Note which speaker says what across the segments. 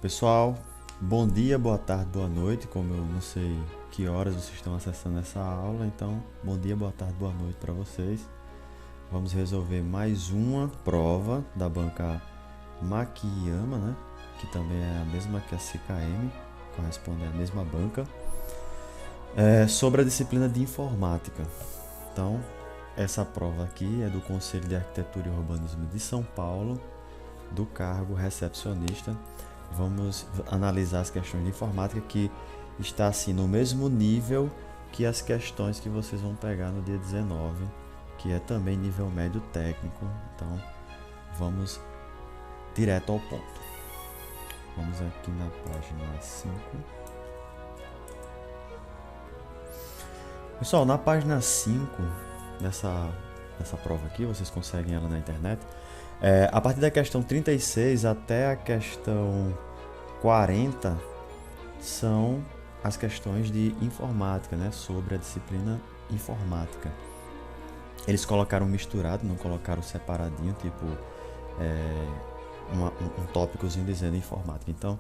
Speaker 1: Pessoal, bom dia, boa tarde, boa noite. Como eu não sei que horas vocês estão acessando essa aula, então bom dia, boa tarde, boa noite para vocês. Vamos resolver mais uma prova da banca Makiyama, né? Que também é a mesma que a CKM, corresponde à mesma banca, sobre a disciplina de informática. Então, essa prova aqui é do Conselho de Arquitetura e Urbanismo de São Paulo, do cargo recepcionista. Vamos analisar as questões de informática que está assim no mesmo nível que as questões que vocês vão pegar no dia 19, que é também nível médio técnico. Então, vamos direto ao ponto. Vamos aqui na página 5. Pessoal, na página 5 dessa prova aqui, vocês conseguem ela na internet. A partir da questão 36 até a questão 40 são as questões de informática, né? Sobre a disciplina informática. Eles colocaram misturado, não colocaram separadinho, tipo um tópicozinho dizendo informática. Então,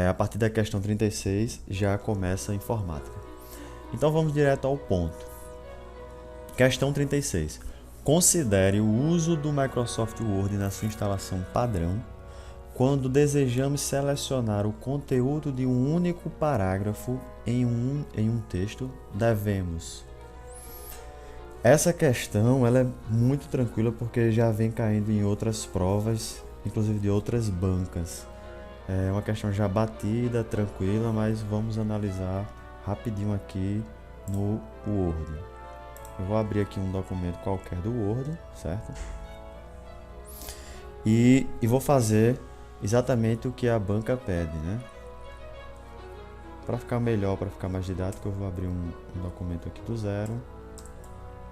Speaker 1: a partir da questão 36 já começa a informática. Então vamos direto ao ponto. Questão 36. Considere o uso do Microsoft Word na sua instalação padrão quando desejamos selecionar o conteúdo de um único parágrafo em um texto. Devemos. Essa questão ela é muito tranquila porque já vem caindo em outras provas, inclusive de outras bancas. É uma questão já batida, tranquila, mas vamos analisar rapidinho aqui no Word. Eu vou abrir aqui um documento qualquer do Word, certo? E vou fazer exatamente o que a banca pede, né? Para ficar melhor, para ficar mais didático, eu vou abrir um documento aqui do zero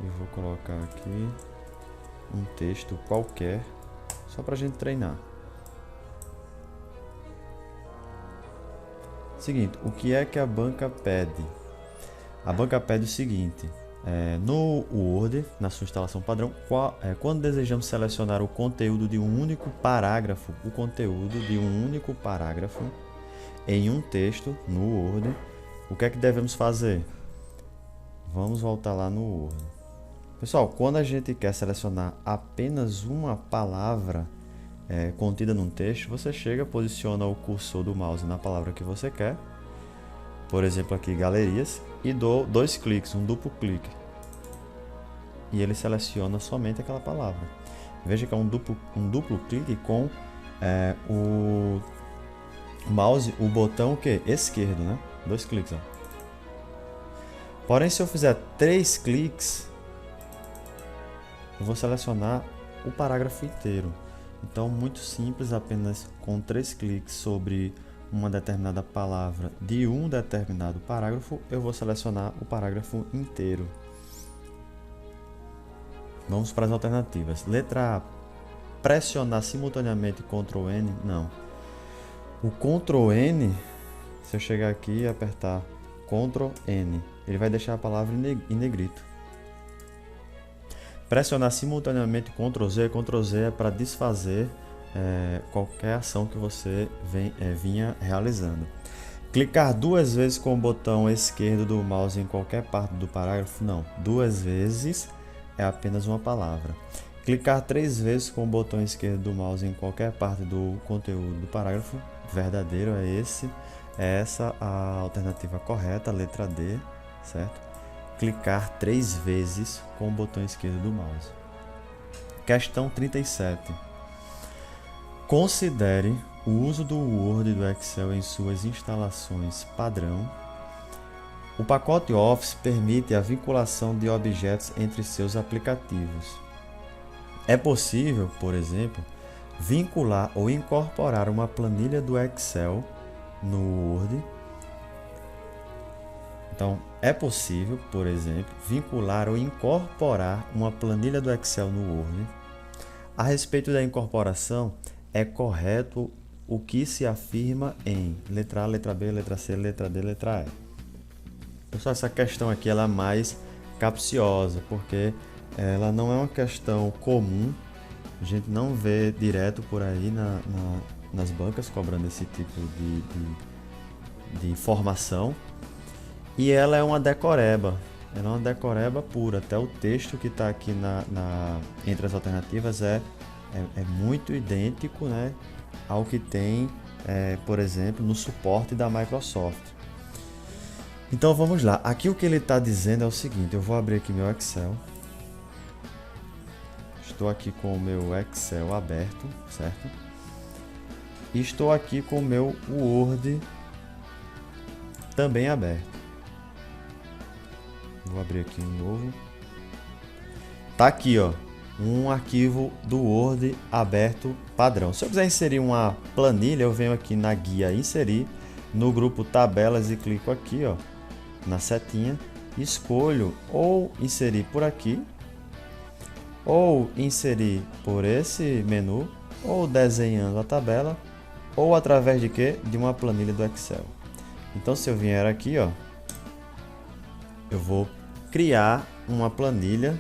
Speaker 1: e vou colocar aqui um texto qualquer, só para a gente treinar. Seguinte, o que é que a banca pede? A banca pede o seguinte: no Word, na sua instalação padrão, quando desejamos selecionar o conteúdo de um único parágrafo, em um texto no Word, o que é que devemos fazer? Vamos voltar lá no Word. Pessoal, quando a gente quer selecionar apenas uma palavra contida num texto, você chega, posiciona o cursor do mouse na palavra que você quer, por exemplo aqui galerias, e dou 2 cliques, um duplo clique, e ele seleciona somente aquela palavra. Veja que é um duplo clique com o mouse, o botão o quê? Esquerdo, né? 2 cliques, ó. Porém, se eu fizer 3 cliques, eu vou selecionar o parágrafo inteiro. Então, muito simples, apenas com 3 cliques sobre uma determinada palavra de um determinado parágrafo, eu vou selecionar o parágrafo inteiro. Vamos para as alternativas. Letra A, pressionar simultaneamente Ctrl N? Não. O Ctrl N, se eu chegar aqui e apertar Ctrl N, ele vai deixar a palavra em negrito. Pressionar simultaneamente Ctrl Z é para desfazer qualquer ação que você vinha realizando. Clicar 2 vezes com o botão esquerdo do mouse em qualquer parte do parágrafo? Não. 2 vezes é apenas uma palavra. Clicar 3 vezes com o botão esquerdo do mouse em qualquer parte do conteúdo do parágrafo? Verdadeiro, é essa a alternativa correta, letra D, certo? Clicar 3 vezes com o botão esquerdo do mouse. Questão 37. Considere o uso do Word e do Excel em suas instalações padrão. O pacote Office permite a vinculação de objetos entre seus aplicativos. É possível, por exemplo, vincular ou incorporar uma planilha do Excel no Word. Então, é possível, por exemplo, vincular ou incorporar uma planilha do Excel no Word. A respeito da incorporação, é correto o que se afirma em letra A, letra B, letra C, letra D, letra E. Pessoal, essa questão aqui ela é mais capciosa, porque ela não é uma questão comum, a gente não vê direto por aí nas bancas cobrando esse tipo de informação. E ela é uma decoreba. Ela é uma decoreba pura. Até o texto que está aqui entre as alternativas é muito idêntico, né, ao que tem, por exemplo, no suporte da Microsoft. Então vamos lá. Aqui o que ele está dizendo é o seguinte. Eu vou abrir aqui meu Excel. Estou aqui com o meu Excel aberto, certo? E estou aqui com o meu Word também aberto. Vou abrir aqui um novo. Tá aqui, ó, um arquivo do Word aberto padrão. Se eu quiser inserir uma planilha, eu venho aqui na guia inserir, no grupo tabelas e clico aqui, ó, na setinha, escolho ou inserir por aqui, ou inserir por esse menu, ou desenhando a tabela, ou através de quê? De uma planilha do Excel. Então se eu vier aqui, ó, eu vou criar uma planilha,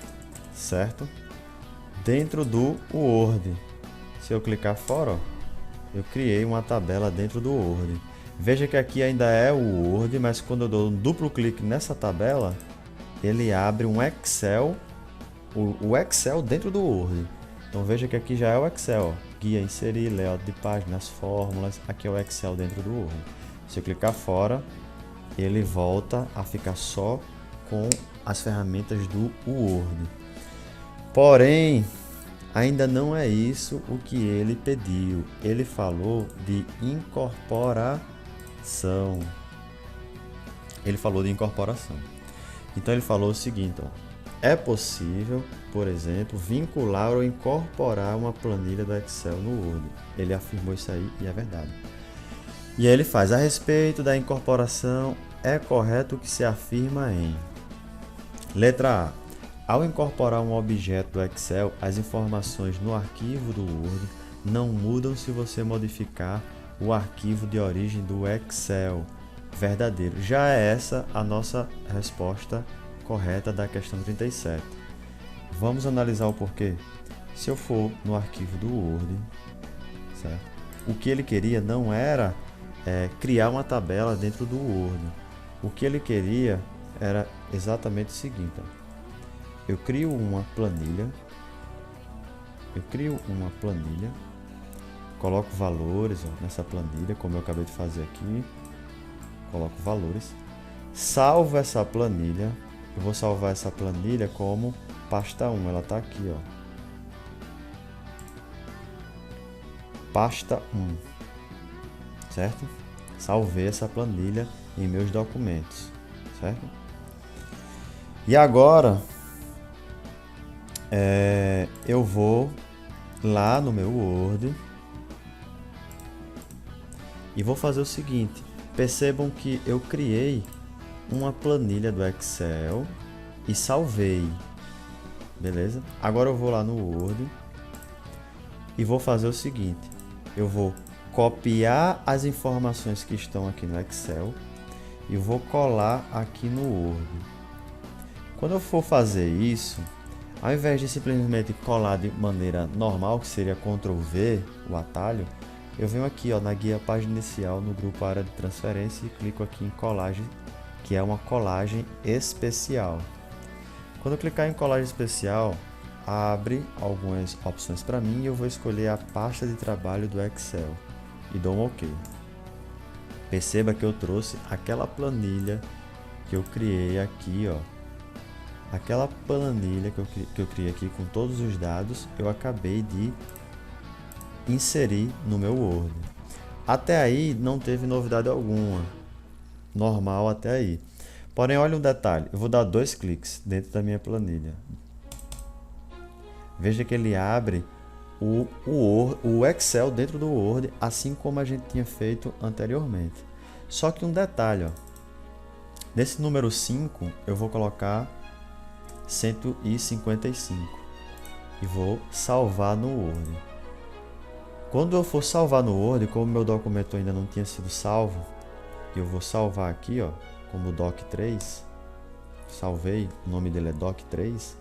Speaker 1: certo? Dentro do Word. Se eu clicar fora, ó, eu criei uma tabela dentro do Word. Veja que aqui ainda é o Word, mas quando eu dou um duplo clique nessa tabela, ele abre um Excel, o Excel dentro do Word. Então veja que aqui já é o Excel, ó. Guia, inserir, layout de páginas, fórmulas, aqui é o Excel dentro do Word. Se eu clicar fora, ele volta a ficar só com as ferramentas do Word. Porém, ainda não é isso o que ele pediu. Ele falou de incorporação. Então ele falou o seguinte, ó, é possível, por exemplo, vincular ou incorporar uma planilha do Excel no Word. Ele afirmou isso aí e é verdade. E aí ele faz, a respeito da incorporação, é correto o que se afirma em... Letra A. Ao incorporar um objeto do Excel, as informações no arquivo do Word não mudam se você modificar o arquivo de origem do Excel. Verdadeiro. Já é essa a nossa resposta correta da questão 37. Vamos analisar o porquê? Se eu for no arquivo do Word, certo? O que ele queria não era criar uma tabela dentro do Word. O que ele queria era exatamente o seguinte, ó. Eu crio uma planilha, coloco valores, ó, nessa planilha, como eu acabei de fazer aqui, coloco valores, salvo essa planilha. Eu vou salvar essa planilha como pasta 1, ela está aqui, ó, pasta 1, certo? Salvei essa planilha em meus documentos, certo? E agora eu vou lá no meu Word e vou fazer o seguinte. Percebam que eu criei uma planilha do Excel e salvei, beleza? Agora eu vou lá no Word e vou fazer o seguinte. Eu vou copiar as informações que estão aqui no Excel e vou colar aqui no Word. Quando eu for fazer isso, ao invés de simplesmente colar de maneira normal, que seria Ctrl V, o atalho, eu venho aqui, ó, na guia página inicial, no grupo área de transferência, e clico aqui em colagem, que é uma colagem especial. Quando eu clicar em colagem especial, abre algumas opções para mim e eu vou escolher a pasta de trabalho do Excel e dou um OK. Perceba que eu trouxe aquela planilha que eu criei aqui, ó. Aquela planilha que eu criei aqui com todos os dados, eu acabei de inserir no meu Word. Até aí não teve novidade alguma, normal até aí. Porém, olha um detalhe, eu vou dar 2 cliques dentro da minha planilha. Veja que ele abre o Excel dentro do Word, assim como a gente tinha feito anteriormente. Só que um detalhe, ó, nesse número 5 eu vou colocar 155 e vou salvar no Word. Quando eu for salvar no Word, como meu documento ainda não tinha sido salvo, eu vou salvar aqui, ó, como doc3, salvei, o nome dele é doc3.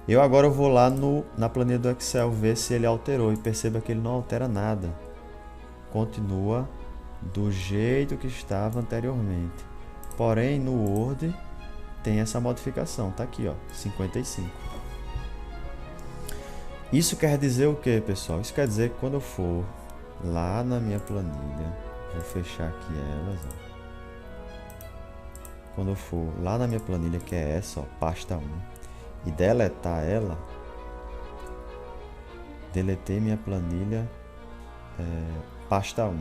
Speaker 1: Eu agora vou lá na planilha do Excel ver se ele alterou e perceba que ele não altera nada. continua do jeito que estava anteriormente. Porém, no Word tem essa modificação, tá aqui, ó, 55. Isso quer dizer o que, pessoal? Isso quer dizer que quando eu for lá na minha planilha, vou fechar aqui elas, ó. Quando eu for lá na minha planilha, que é essa, ó, pasta 1, e deletar ela, deletei minha planilha, pasta 1.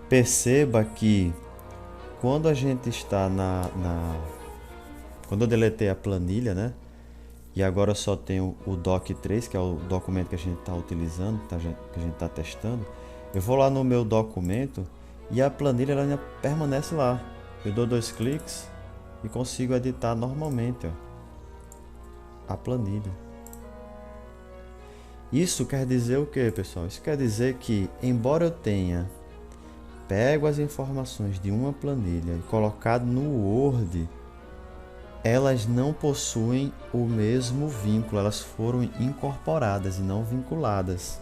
Speaker 1: Perceba que quando a gente está quando eu deletei a planilha, né? E agora eu só tenho o doc3, que é o documento que a gente está utilizando, que a gente está testando. Eu vou lá no meu documento e a planilha ela ainda permanece lá. Eu dou 2 cliques e consigo editar normalmente, ó, a planilha. Isso quer dizer o que, pessoal? Isso quer dizer que, embora eu tenha pego as informações de uma planilha e colocado no Word, elas não possuem o mesmo vínculo, elas foram incorporadas e não vinculadas.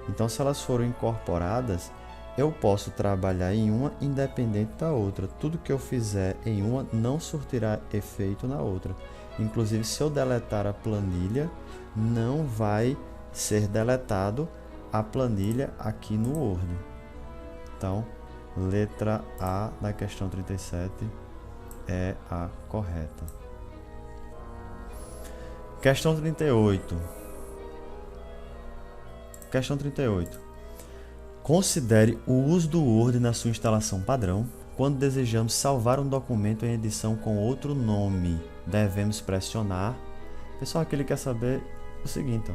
Speaker 1: Então, se elas foram incorporadas, eu posso trabalhar em uma independente da outra. Tudo que eu fizer em uma não surtirá efeito na outra. Inclusive, se eu deletar a planilha, não vai ser deletado a planilha aqui no Word. Então, letra A da questão 37 é a correta. Questão 38. Questão 38. Considere o uso do Word na sua instalação padrão. Quando desejamos salvar um documento em edição com outro nome, devemos pressionar. Pessoal, aqui ele quer saber o seguinte, ó.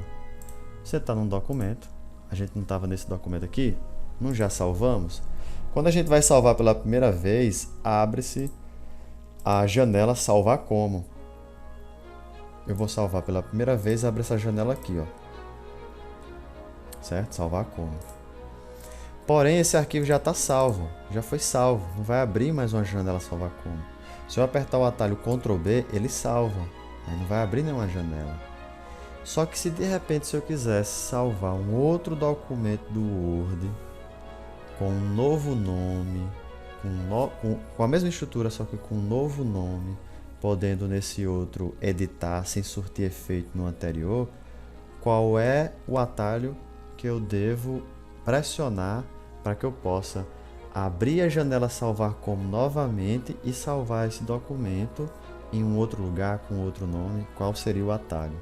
Speaker 1: Você está num documento, a gente não estava nesse documento aqui, não já salvamos? Quando a gente vai salvar pela primeira vez, abre-se a janela salvar como. Eu vou salvar pela primeira vez, abre essa janela aqui, ó. Certo? Salvar como. Porém, esse arquivo já está salvo, já foi salvo, não vai abrir mais uma janela salvar como. Se eu apertar o atalho Ctrl B, ele salva, aí não vai abrir nenhuma janela. Só que se de repente se eu quisesse salvar um outro documento do Word com um novo nome, com a mesma estrutura, só que com um novo nome, podendo nesse outro editar sem surtir efeito no anterior, qual é o atalho que eu devo pressionar para que eu possa abrir a janela salvar como novamente e salvar esse documento em um outro lugar com outro nome? Qual seria o atalho?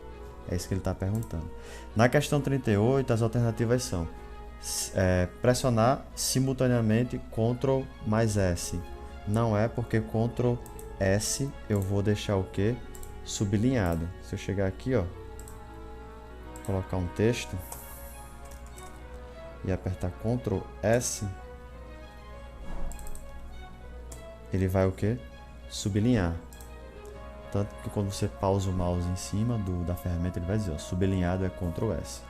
Speaker 1: É isso que ele está perguntando. Na questão 38, as alternativas são pressionar simultaneamente Ctrl mais S. Não é, porque Ctrl S eu vou deixar o que? Sublinhado. Se eu chegar aqui, ó, colocar um texto e apertar Ctrl S, ele vai o que? Sublinhar. Tanto que quando você pausa o mouse em cima da ferramenta, ele vai dizer, ó, sublinhado é Ctrl S.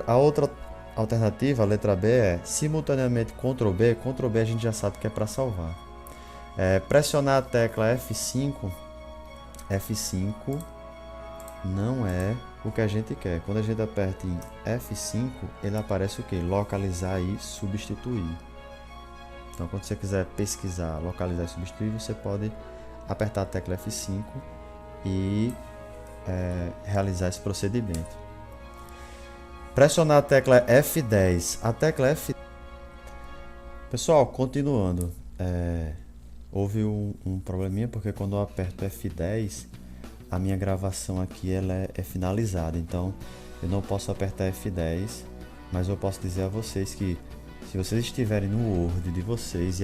Speaker 1: A outra alternativa, a letra B, é simultaneamente Ctrl B. Ctrl B a gente já sabe que é para salvar. Pressionar a tecla F5. F5 não é o que a gente quer. Quando a gente aperta em F5, ele aparece o que? Localizar e substituir. Então, quando você quiser pesquisar, localizar e substituir, você pode apertar a tecla F5 e realizar esse procedimento. Pressionar a tecla F10. A tecla F... Pessoal, continuando. Houve um probleminha, porque quando eu aperto F10, a minha gravação aqui ela é finalizada. Então, eu não posso apertar F10, mas eu posso dizer a vocês que se vocês estiverem no Word de vocês e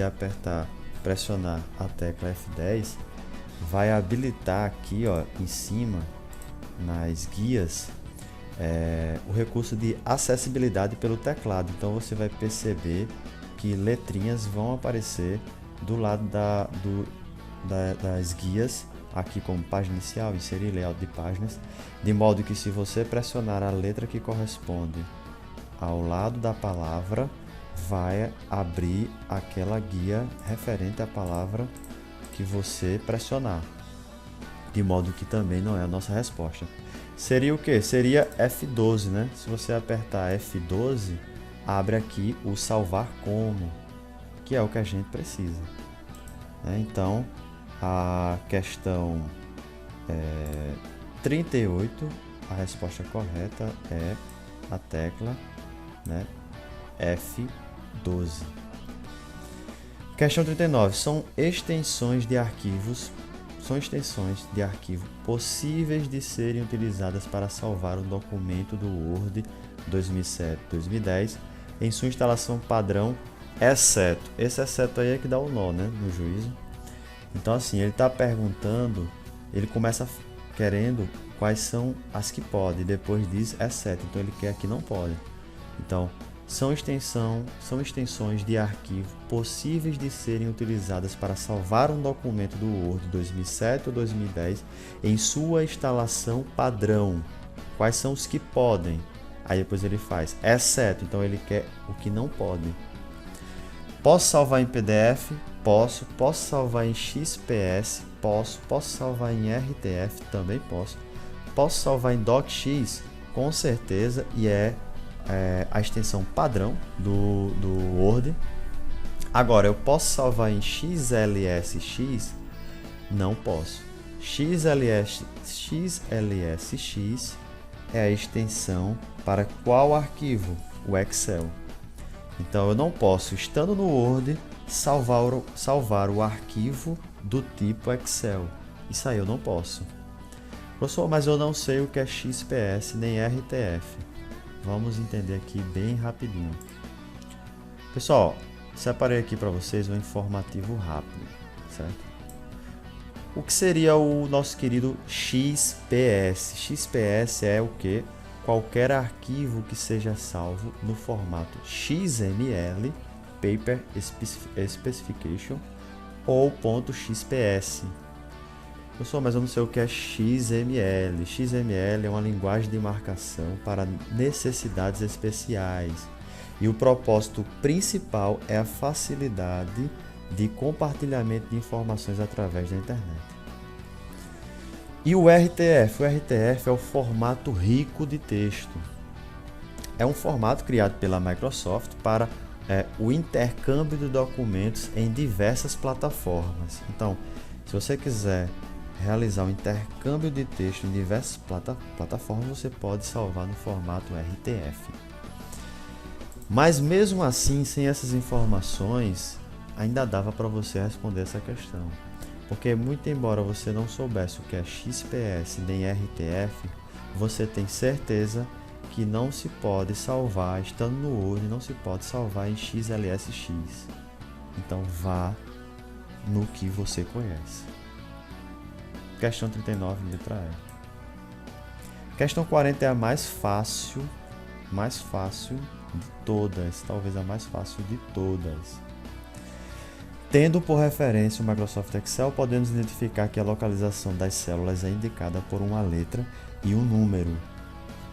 Speaker 1: pressionar a tecla F10, vai habilitar aqui, ó, em cima, nas guias, o recurso de acessibilidade pelo teclado. Então você vai perceber que letrinhas vão aparecer do lado das guias, aqui como página inicial, inserir layout de páginas, de modo que se você pressionar a letra que corresponde ao lado da palavra, vai abrir aquela guia referente à palavra que você pressionar. de modo que também não é a nossa resposta. Seria o que? Seria F12, né? Se você apertar F12, abre aqui o salvar como, que é o que a gente precisa. Então, a questão 38, a resposta correta é a tecla, né, F12. Questão 39. São extensões de arquivos possíveis de serem utilizadas para salvar um documento do Word 2007-2010 em sua instalação padrão, exceto. Esse exceto aí é que dá o nó, né, no juízo. Então, assim, ele está perguntando, ele começa querendo quais são as que podem, depois diz exceto. Então, ele quer que não pode. Então, são extensões de arquivo possíveis de serem utilizadas para salvar um documento do Word 2007 ou 2010 em sua instalação padrão. Quais são os que podem? Aí depois ele faz exceto, então ele quer o que não pode. Posso salvar em PDF? Posso. Posso salvar em XPS? Posso. Posso salvar em RTF? Também posso. Posso salvar em DocX? Com certeza, e é a extensão padrão do Word. Agora, eu posso salvar em XLSX? Não posso. XLSX é a extensão para qual arquivo? O Excel. Então, eu não posso, estando no Word, salvar o arquivo do tipo Excel. Isso aí eu não posso. Professor, mas eu não sei o que é XPS nem RTF. Vamos entender aqui bem rapidinho. Pessoal, separei aqui para vocês um informativo rápido, certo? O que seria o nosso querido XPS? XPS é o que? Qualquer arquivo que seja salvo no formato XML, Paper Specification, ou .xps. Professor, mas eu não sei o que é XML. XML é uma linguagem de marcação para necessidades especiais. E o propósito principal é a facilidade de compartilhamento de informações através da internet. E o RTF? O RTF é o formato rico de texto. É um formato criado pela Microsoft para o intercâmbio de documentos em diversas plataformas. Então, se você quiser realizar um intercâmbio de texto em diversas plataformas, você pode salvar no formato RTF. Mas mesmo assim, sem essas informações, ainda dava para você responder essa questão. Porque muito embora você não soubesse o que é XPS nem RTF, você tem certeza que não se pode salvar, estando no Word, não se pode salvar em XLSX. Então vá no que você conhece. Questão 39, letra E. Questão 40 é a mais fácil de todas, talvez a mais fácil de todas. Tendo por referência o Microsoft Excel, podemos identificar que a localização das células é indicada por uma letra e um número.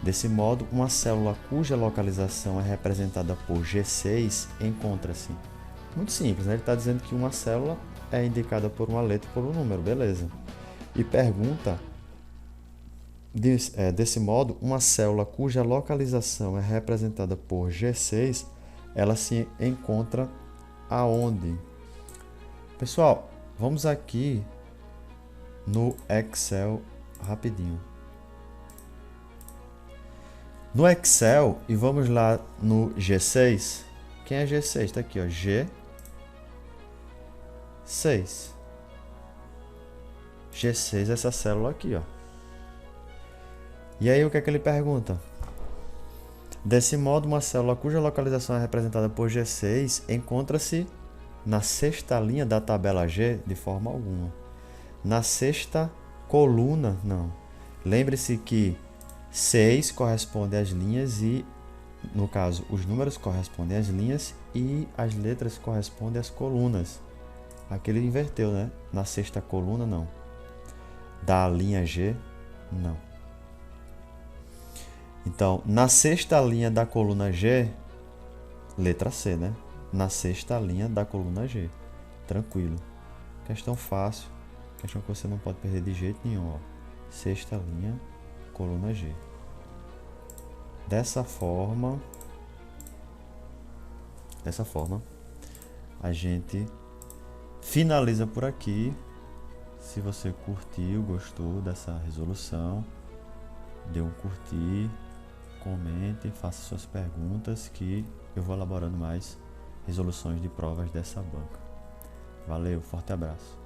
Speaker 1: Desse modo, uma célula cuja localização é representada por G6 encontra-se. Muito simples, né? Ele está dizendo que uma célula é indicada por uma letra e por um número, beleza. E pergunta, desse modo, uma célula cuja localização é representada por G6, ela se encontra aonde? Pessoal, vamos aqui no Excel rapidinho. No Excel, e vamos lá no G6. Quem é G6? Está aqui, ó, G6. G6 é essa célula aqui, ó. E aí o que é que ele pergunta? Desse modo, uma célula cuja localização é representada por G6 encontra-se na sexta linha da tabela G de forma alguma. Na sexta coluna, não. Lembre-se que 6 corresponde às linhas e, no caso, os números correspondem às linhas e as letras correspondem às colunas. Aqui ele inverteu, né? Na sexta coluna, não. Da linha G, não. Então, na sexta linha da coluna G, letra C, né? Na sexta linha da coluna G. Tranquilo. Questão fácil questão que você não pode perder de jeito nenhum, ó. Sexta linha, coluna G. Dessa forma, a gente finaliza por aqui. Se você curtiu, gostou dessa resolução, dê um curtir, comente, faça suas perguntas que eu vou elaborando mais resoluções de provas dessa banca. Valeu, forte abraço.